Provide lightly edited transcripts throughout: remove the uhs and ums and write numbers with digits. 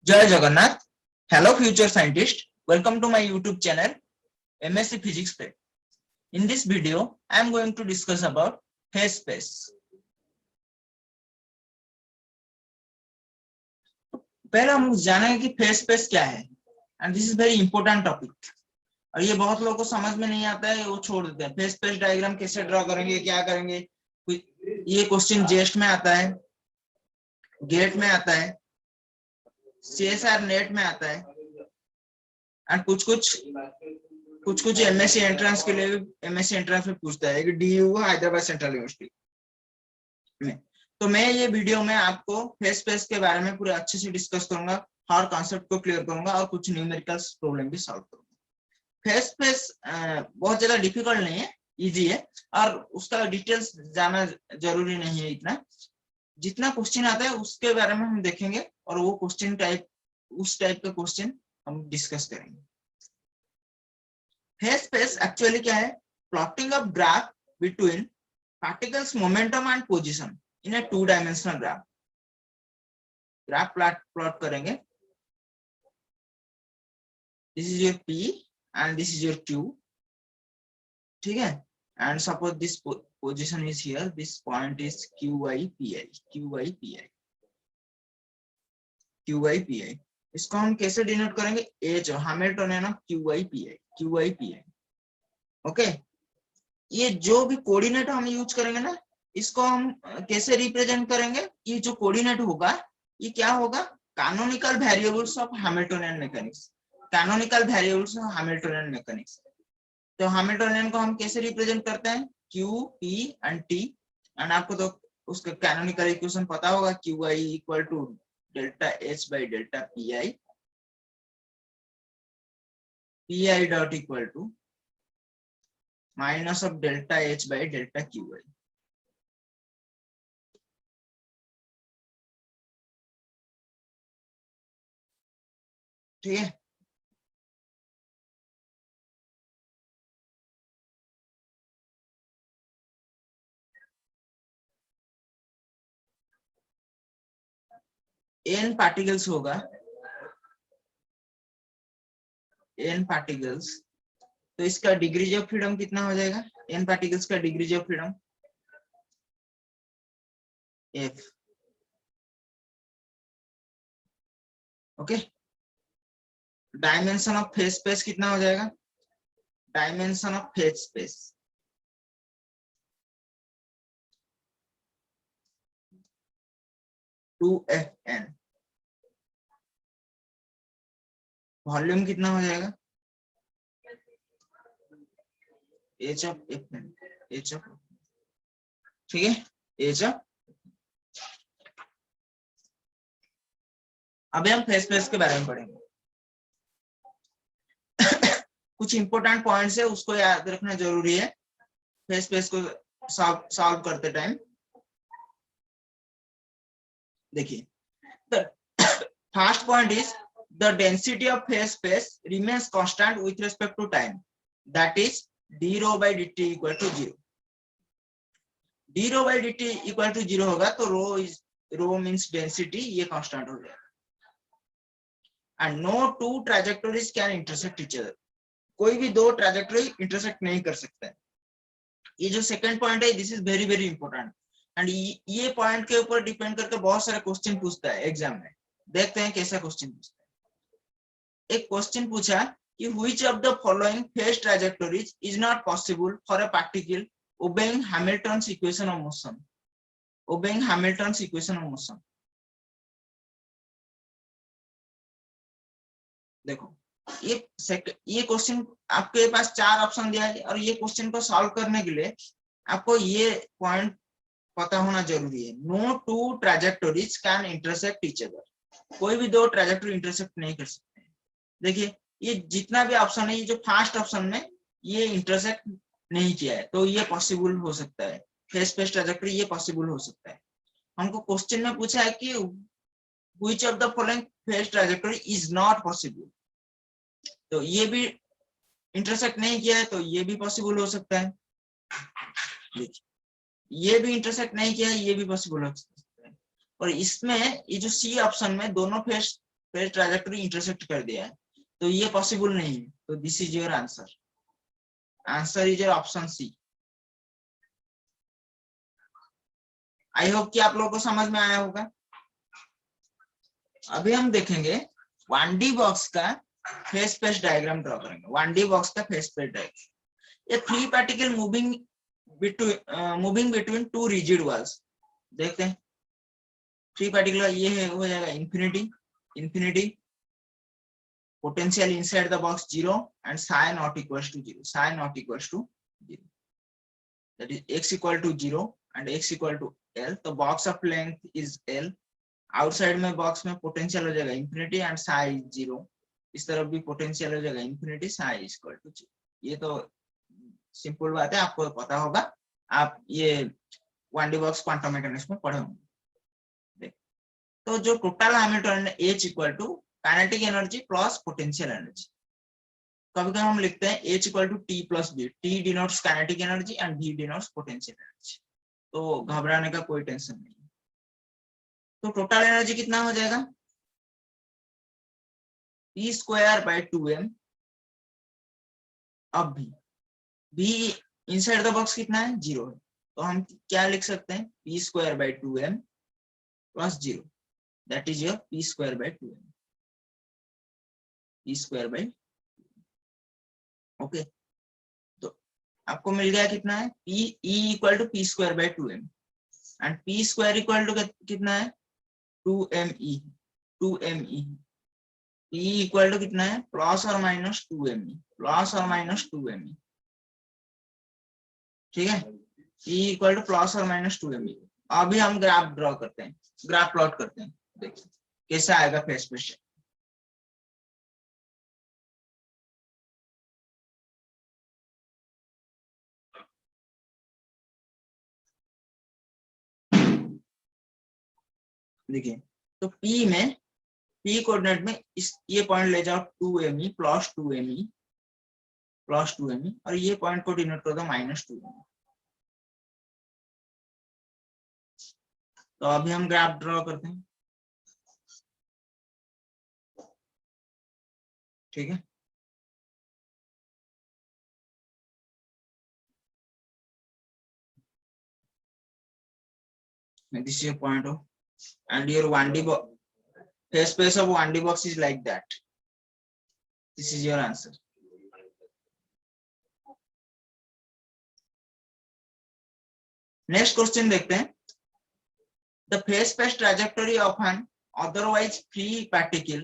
Jai Jagannath. Hello future scientist. Welcome to my YouTube channel MSc Physics Prep. In this video, I am going to discuss about phase space. पहले हम जानेंगे कि phase space क्या है and this is very important topic और ये बहुत लोगों को समझ में नहीं आता है, वो छोड़ देते हैं। फेज स्पेस डायग्राम कैसे ड्रॉ करेंगे, क्या करेंगे, ये क्वेश्चन जेस्ट में आता है, गेट में आता है, CSR नेट में आता है एंड कुछ कुछ एमएससी एंट्रेंस के लिए एमएससी एंट्रेंस में पूछता है कि DU हैदराबाद सेंट्रल यूनिवर्सिटी में। तो मैं ये वीडियो में आपको फेज स्पेस के बारे में पूरे अच्छे से डिस्कस करूंगा, हर कॉन्सेप्ट को क्लियर करूंगा और कुछ न्यूमेरिकल प्रॉब्लम भी सॉल्व करूंगा। फेज स्पेस बहुत ज्यादा डिफिकल्ट नहीं है, इजी है और उसका डिटेल्स जाना जरूरी नहीं है। इतना जितना क्वेश्चन आता है उसके बारे में हम देखेंगे और वो क्वेश्चन टाइप उस टाइप का क्वेश्चन हम डिस्कस करेंगे। फेज स्पेस एक्चुअली क्या है? Plotting of graph between particles momentum and position in a two dimensional graph. Graph plot करेंगे, this is your P and this is your Q, ठीक है। And suppose this position is here, this point is QI PI। इसको हम कैसे denote करेंगे? H Hamiltonian of QI PI। Okay, ये जो भी कोऑर्डिनेट हम यूज करेंगे ना, इसको हम कैसे रिप्रेजेंट करेंगे? ये जो कोऑर्डिनेट होगा ये क्या होगा? Canonical variables of Hamiltonian mechanics. Canonical variables of Hamiltonian mechanics. तो हैमिल्टनियन को हम कैसे रिप्रेजेंट करते हैं? Q, P and T। And आपको तो उसका कैनोनिकल इक्वेशन पता होगा, QI equal to delta H by delta PI। PI dot equal to minus of delta H by delta QI। ठीक है, n पार्टिकल्स होगा, n पार्टिकल्स, तो इसका डिग्रीज ऑफ फ्रीडम कितना हो जाएगा? n पार्टिकल्स का degrees of freedom F। Okay, dimension of phase space कितना हो जाएगा? Dimension of phase space 2FN। Volume कितना हो जाएगा? H of FN, H of, ठीक है, H ऑफ। अभी हम फेज स्पेस के बारे में पढ़ेंगे। कुछ इंपॉर्टेंट पॉइंट्स है, उसको याद रखना जरूरी है फेज स्पेस को सॉल्व करते टाइम। देखिए, the first point is the density of phase space remains constant with respect to time, that is d rho by dt equal to 0। d rho by dt equal to 0 होगा तो rho means density, ये constant हो जाएगा। And no two trajectories can intersect each other. कोई भी दो trajectory intersect नहीं कर सकते हैं। ये जो सेकंड पॉइंट है, this is very very important and ये पॉइंट के ऊपर डिपेंड करके बहुत सारे क्वेश्चन पूछता है एग्जाम में। देखते हैं कैसा क्वेश्चन पूछता है। एक क्वेश्चन पूछा कि which of the following phase trajectories is not possible for a particle obeying Hamilton's equation of motion? Obeying Hamilton's equation of motion। देखो, ये क्वेश्चन आपके पास 4 ऑप्शन दिया है और ये क्वेश्चन को सॉल्व करने के लिए आपको ये पॉइंट पता होना जरूरी है। No two trajectories can intersect each other. कोई भी दो ट्रैजेक्टरी इंटरसेक्ट नहीं कर सकते। देखिए, ये जितना भी ऑप्शन है, ये जो फर्स्ट ऑप्शन में ये इंटरसेक्ट नहीं किया है, तो ये पॉसिबल हो सकता है। फेज स्पेस ट्रैजेक्टरी ये पॉसिबल हो सकता है। हमको क्वेश्चन में पूछा है कि which of the following phase trajectory is not possible, तो ये भी इंटरसेक्ट नहीं किया है तो ये भी पॉसिबल हो सकता है। देखिए, ये भी इंटरसेक्ट नहीं किया है, ये भी पॉसिबल हो सकता है। और इसमें ये जो सी ऑप्शन में दोनों फेज फेस ट्राजेक्टरी इंटरसेक्ट कर दिया है, तो ये पॉसिबल नहीं है। तो this is your answer, answer is your option C. I hope कि आप लोगों को समझ में आया होगा। अभी हम देखेंगे 1D बॉक्स का फेस स्पेस डायग्राम ड्रॉ करेंगे। 1D बॉक्स का फेस स्पेस डायग्राम, ये 3 particle moving between 2 rigid walls. देखते हैं 3 पार्टिकल, ये है हो जाएगा infinity, potential inside the box 0 and psi not equals to 0, psi not equals to 0, that is x equal to 0 and x equal to L, तो box of length is L, outside में box में potential हो जाएगा infinity and psi is 0, इस तरफ भी potential हो जाएगा infinity, psi is equal to 0। ये तो सिंपल बात है, आपको पता होगा, आप ये 1D बॉक्स क्वांटम मैकेनिक्स में पढ़े होंगे। तो जो टोटल हैमिल्टन है H equal to kinetic energy plus potential energy. कभी कभी हम लिखते हैं H equal to T plus B, T denotes kinetic energy and B denotes potential energy, तो घबराने का कोई टेंशन नहीं। तो टोटल एनर्जी कितना हो जाएगा, P स्क्वायर बाय 2m। अब B इनसाइड द बॉक्स कितना है, 0 है, तो हम क्या लिख सकते हैं, P square by 2m plus 0, that is your P square by 2m, P square by, okay. तो आपको मिल गया कितना है, P E equal to P square by 2m and P square equal to कितना है, 2me, 2me, P equal to कितना है, प्लस और माइनस 2me, प्लस और माइनस 2me, ठीक है, P इक्वल टू प्लस और माइनस 2me। अभी हम ग्राफ ड्रॉ करते हैं, ग्राफ प्लॉट करते हैं, देखिए कैसा आएगा फेस पे। देखिए तो P कोऑर्डिनेट में इस ये पॉइंट ले जाओ 2me plus 2me plus 2me, और ये पॉइंट को डिनोट कर दो माइनस 2me। तो अभी हम ग्राफ ड्रॉ करते हैं, ठीक है। This is your point of, and your 1D box, phase space of 1D box is like that. This is your answer. Next question देखते हैं, the phase space trajectory of an otherwise free particle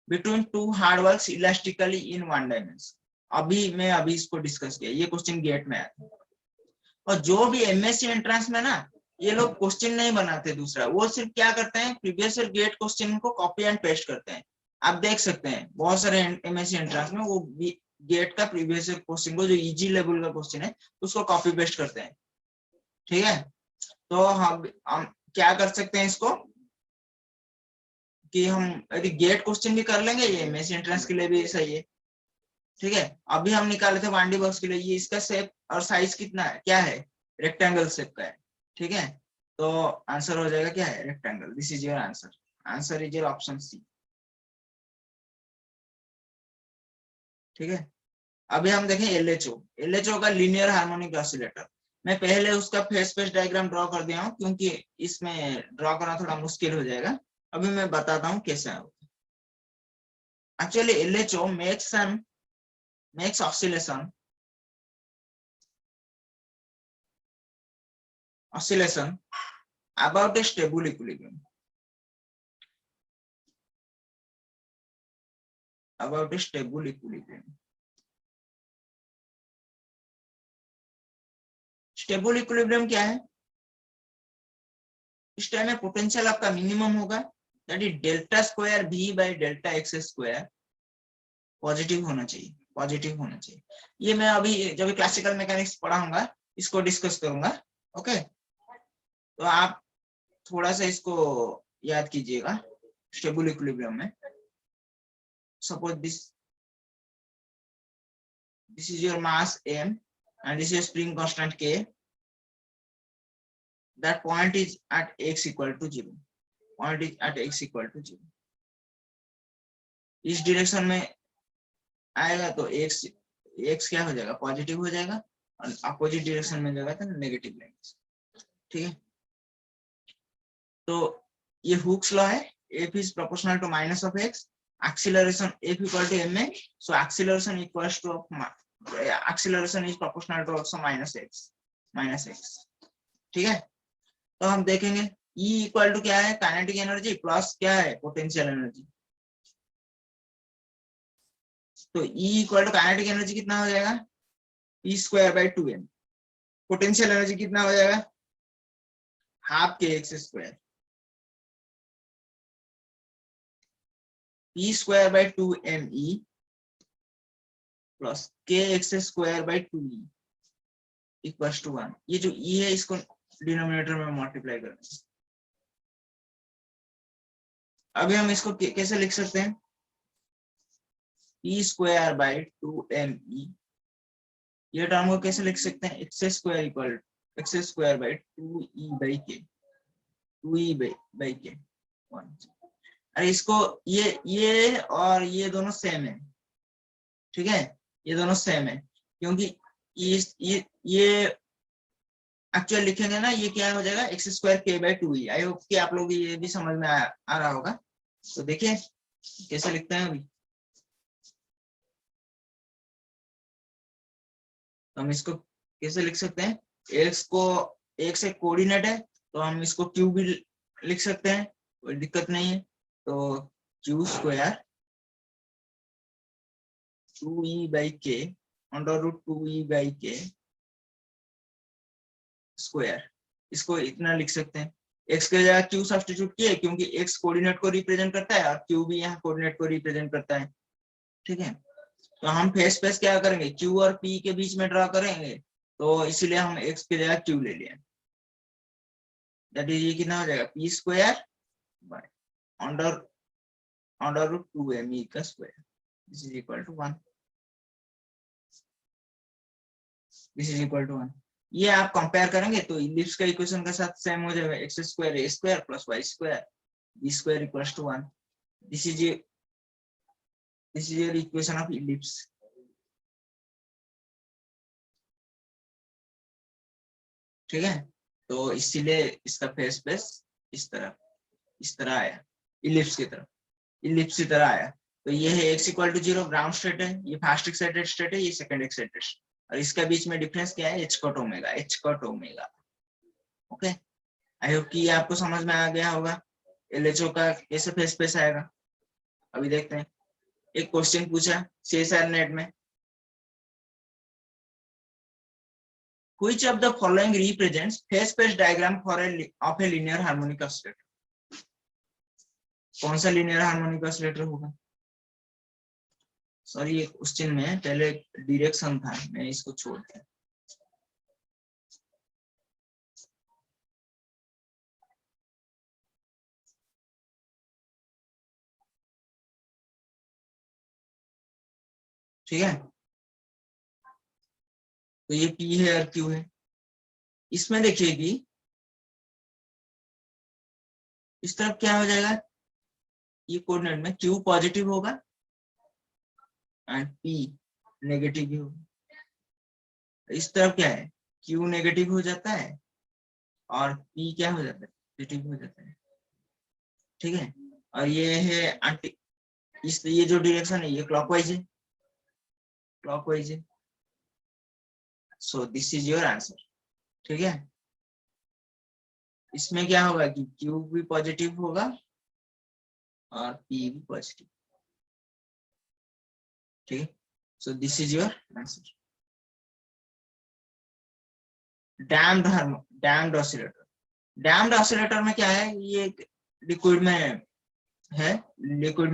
between two hard walls elastically in one dimension। अभी इसको discuss किया, ये question gate में आया था। और जो भी एमएससी एंट्रेंस में ना, ये लोग क्वेश्चन नहीं बनाते दूसरा, वो सिर्फ क्या करते हैं, प्रीवियस ईयर गेट क्वेश्चन को कॉपी एंड पेस्ट करते हैं। आप देख सकते हैं बहुत सारे एमएससी एंट्रेंस में वो गेट का प्रीवियस ईयर क्वेश्चन को, जो इजी लेवल का क्वेश्चन है, उसको कॉपी पेस्ट करते हैं, ठीक है। तो हम क्या कर सकते हैं इसको, कि हम यदि गेट क्वेश्चन भी कर लेंगे, ये एमएससी एंट्रेंस के लिए भी सही है, ठीक है। अभी हम निकाले थे 1D बॉक्स के लिए, ये इसका शेप और साइज कितना है, क्या है, रेक्टेंगल शेप का है, ठीक है। तो आंसर हो जाएगा क्या है, rectangle. This is your answer, answer is your option C, ठीक है। अभी हम देखें एलएचओ का लीनियर हार्मोनिक ऑसिलेटर। मैं पहले उसका फेस स्पेस डायग्राम ड्रॉ कर दिया हूं, क्योंकि इसमें ड्रॉ करना थोड़ा मुश्किल हो जाएगा। अभी मैं बताता हूं कैसा है। Actually LHO makes oscillation about a stable equilibrium, about a stable equilibrium। Stable equilibrium क्या है, इस टाइम में पोटेंशियल आपका मिनिमम होगा, that is delta square V by delta x square positive होना चाहिए, पॉजिटिव होना चाहिए। ये मैं अभी जब क्लासिकल मैकेनिक्स पढ़ाऊंगा इसको डिस्कस करूंगा, ओके। तो आप थोड़ा सा इसको याद कीजिएगा। स्टेबल इक्विलिब्रियम में suppose this is your mass m and this is spring constant k, that point is at x equal to 0, point is at x equal to 0, इस डायरेक्शन में आएगा तो एक्स क्या हो जाएगा, पॉजिटिव हो जाएगा, और अपोजिट डायरेक्शन में जाएगा तो नेगेटिव लेंगे। ठीक है, तो ये हुक्स लॉ है, F is proportional to minus of x, acceleration F equal to ma, so acceleration equals to acceleration is proportional to also minus x। ठीक है, तो हम देखेंगे E इक्वल टू क्या है, काइनेटिक एनर्जी प्लस क्या है, पोटेंशियल एनर्जी। तो E equal to kinetic energy कितना हो जाएगा, P square by 2m, potential energy कितना हो जाएगा, half k x square, P square by 2me plus k x square by 2e equals to 1। ये जो E है इसको डिनोमिनेटर में मल्टीप्लाई करना है। अभी हम इसको कैसे लिख सकते हैं, P स्क्वायर बाई 2me, ये टर्म को कैसे लिख सकते हैं, x square equal x square by 2e by के, 2e बाई के 1। अरे इसको ये और ये दोनों सेम है, ठीक है, ये दोनों सेम है, क्योंकि ये एक्चुअल लिखेंगे ना, ये क्या हो जाएगा, एक्स स्क्वायर के बाई 2e। आई होप कि आप लोग ये भी समझ में आ रहा होगा। तो देखिए कैसे लिखते हैं अभी, तो हम इसको कैसे लिख सकते हैं, एक्स एक कोऑर्डिनेट है तो हम इसको क्यू भी लिख सकते हैं, कोई दिक्कत नहीं है। तो क्यू स्क्वायर 2e बाई के अंडर रूट 2e बाई के स्क्वायर, इसको इतना लिख सकते हैं। एक्स के जगह क्यू सब्स्टिट्यूट किए, क्योंकि एक्स कोऑर्डिनेट को रिप्रेजेंट करता है और क्यू भी यहाँ कोऑर्डिनेट को रिप्रेजेंट करता है। ठीक है, तो हम फेस फेस क्या करेंगे, क्यू और पी के बीच में ड्रॉ करेंगे, तो इसीलिए हम एक्स की जगह क्यू ले लिए। दैट इज ये कितना हो जाएगा, P square by under root 2me का square, this is equal to 1, this is equal to 1। ये आप कंपेयर करेंगे तो इलिप्स का इक्वेशन के साथ सेम हो जाएगा, X square A square plus Y square B square equals to 1। This is your equation of ellipse. ठीक है, तो इसीलिए इसका फेस फेस इस तरह आया, इलिप्स की तरह आया। तो ये है x equal to 0 ground state है, ये फर्स्ट एक्साइटेड स्टेट है, ये सेकंड एक्साइटेड, और इसका बीच में डिफरेंस क्या है, h कॉट ओमेगा। ओके, आई होप कि ये आपको समझ में आ गया होगा LHO का कैसे फेस फेस आएगा। अभी देखते हैं, एक क्वेश्चन पूछा CSIR नेट में, which of the following represents phase space diagram for of a linear harmonic oscillator? कौन सा लीनियर हार्मोनिक ऑसिलेटर होगा। सॉरी, ये क्वेश्चन में पहले डायरेक्शन था, मैं इसको छोड़ दिया। ठीक है, तो ये P है और Q है। इसमें देखिए कि इस तरफ क्या हो जाएगा, ये कोऑर्डिनेट में Q पॉजिटिव होगा एंड P नेगेटिव भी होगा। इस तरफ क्या है, Q नेगेटिव हो जाता है और P क्या हो जाता है, पॉजिटिव हो जाता है। ठीक है, और ये है ये जो डायरेक्शन है ये क्लॉकवाइज है, so this is your answer. ठीक है, इसमें क्या होगा कि Q भी पॉजिटिव होगा और P भी पॉजिटिव। ठीक है, so this is your answer. Damped oscillator में क्या है, ये लिक्विड में है, लिक्विड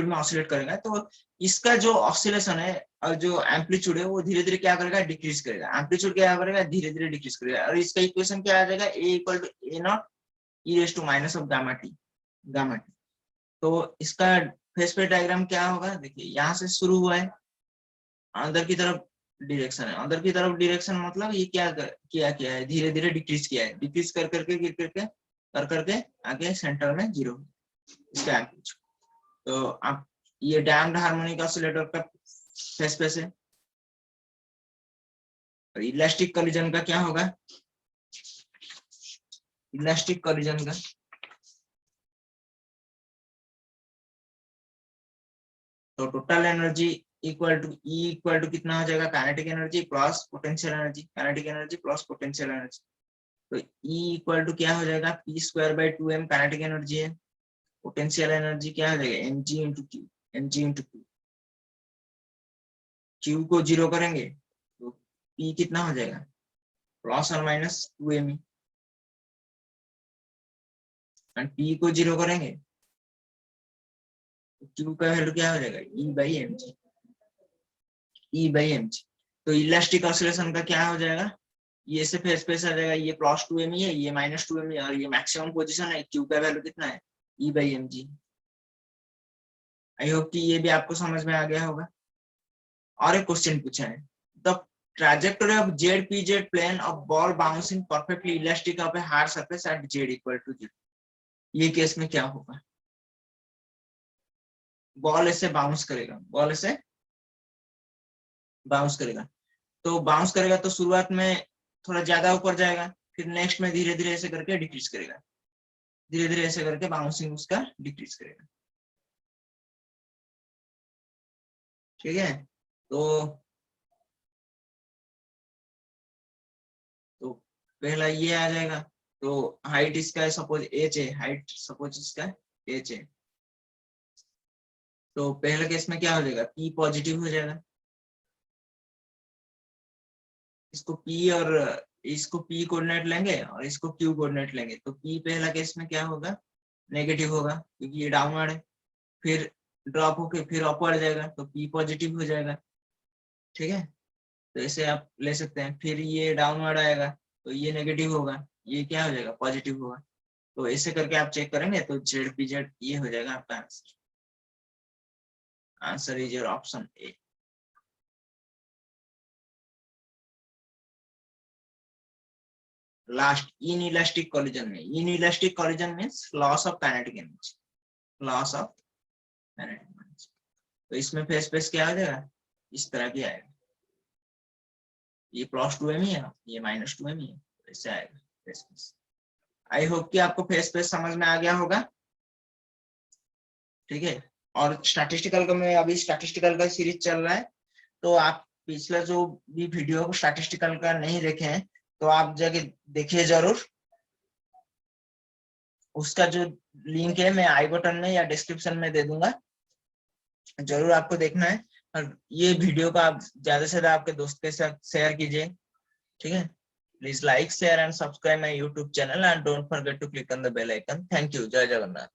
में ऑसिलेट करेगा, तो इसका जो ऑसिलेशन है और जो एम्पलीट्यूड है वो धीरे धीरे क्या करेगा, डिक्रीज करेगा। एम्पलीट्यूड क्या करेगा, धीरे धीरे डिक्रीज करेगा, और इसका इक्वेशन क्या आ जाएगा, A equal to A not e raise to minus of gamma T. तो इसका फेस पे डायग्राम क्या होगा, देखिए यहाँ से शुरू हुआ है, अंदर की तरफ डायरेक्शन है, अंदर की तरफ डायरेक्शन मतलब ये क्या है, धीरे धीरे डिक्रीज किया है, डिक्रीज कर करके आगे सेंटर में 0 इसका एम्पलीट्यूड। तो आप ये डैम्ड हार्मोनिक ऑसिलेटर का फेस स्पेस है। और इलास्टिक कोलिजन का क्या होगा? इलास्टिक कोलिजन का तो total energy equal to E equal to कितना हो जाएगा? Kinetic energy plus potential energy, kinetic energy plus potential energy. तो ई इक्वल टू क्या हो जाएगा? P square by 2m kinetic energy है। पोटेंशियल एनर्जी क्या हो जाएगा? mg into Q, mg into Q. Q को जीरो करेंगे तो पी कितना हो जाएगा? प्लस और माइनस 2m। एंड पी को जीरो करेंगे तो क्यू का वैल्यू क्या हो जाएगा? E by M G, E by M G. तो इलास्टिक ऑसिलेशन का क्या हो जाएगा? ये से फेस स्पेस आ जाएगा, ये प्लस 2m है, ये माइनस 2m है, और ये मैक्सिमम पोजीशन है। क्यू का वैल्यू कितना है? E by M G. I hope कि ये भी आपको समझ में आ गया होगा। और एक क्वेश्चन पूछा है, the trajectory of ZPZ plane of ball bouncing perfectly elastic of a hard surface at Z equal to 0। ये केस में क्या होगा? बॉल ऐसे बाउंस करेगा, बॉल ऐसे बाउंस करेगा, तो बाउंस करेगा तो शुरुआत में थोड़ा ज्यादा ऊपर जाएगा, फिर नेक्स्ट में धीरे धीरे ऐसे करके डिक्रीज करेगा, धीरे धीरे ऐसे करके बाउंसिंग उसका डिक्रीज करेगा। ठीक है, तो पहला ये आ जाएगा। तो हाइट इसका सपोज h है, हाइट सपोज इसका h है, तो पहले केस में क्या हो जाएगा? p पॉजिटिव हो जाएगा। इसको p और इसको p कोऑर्डिनेट लेंगे और इसको q कोऑर्डिनेट लेंगे, तो p पहला केस में क्या होगा? नेगेटिव होगा, क्योंकि ये डाउनवर्ड है। फिर ड्रॉप होके फिर अपवर्ड जाएगा तो p पॉजिटिव हो जाएगा। ठीक है, तो ऐसे आप ले सकते हैं। फिर ये डाउनवर्ड आएगा तो ये नेगेटिव होगा, ये क्या हो जाएगा? पॉजिटिव होगा। तो ऐसे करके आप चेक करेंगे तो ZPZ ये हो जाएगा आपका answer. Answer is your option A. Last, inelastic collision में, inelastic collision means loss of kinetic energy, loss of kinetic energy. तो इसमें फेस स्पेस क्या आ जाएगा? इस तरह की आएगा, ये प्लस 2m ही है, ये माइनस 2m ही है, तो ऐसे आएगा फेस स्पेस। आई होप कि आपको फेस स्पेस समझ में आ गया होगा। ठीक है, और स्टैटिस्टिकल का मैं अभी स्टैटिस्टिकल का सीरीज चल रहा है, तो आप पिछला जो भी वीडियो स्टैटिस्टिकल का नहीं देखे हैं तो आप जाके देखिए जरूर। उसका जो लिंक है मैं आई बटन में या डिस्क्रिप्शन में दे दूंगा, जरूर आपको देखना है। और ये वीडियो का आप ज्यादा से ज्यादा आपके दोस्त के साथ शेयर कीजिए। ठीक है, please like share and subscribe my YouTube channel and don't forget to click on the bell icon. Thank you, जय जगन्नाथ।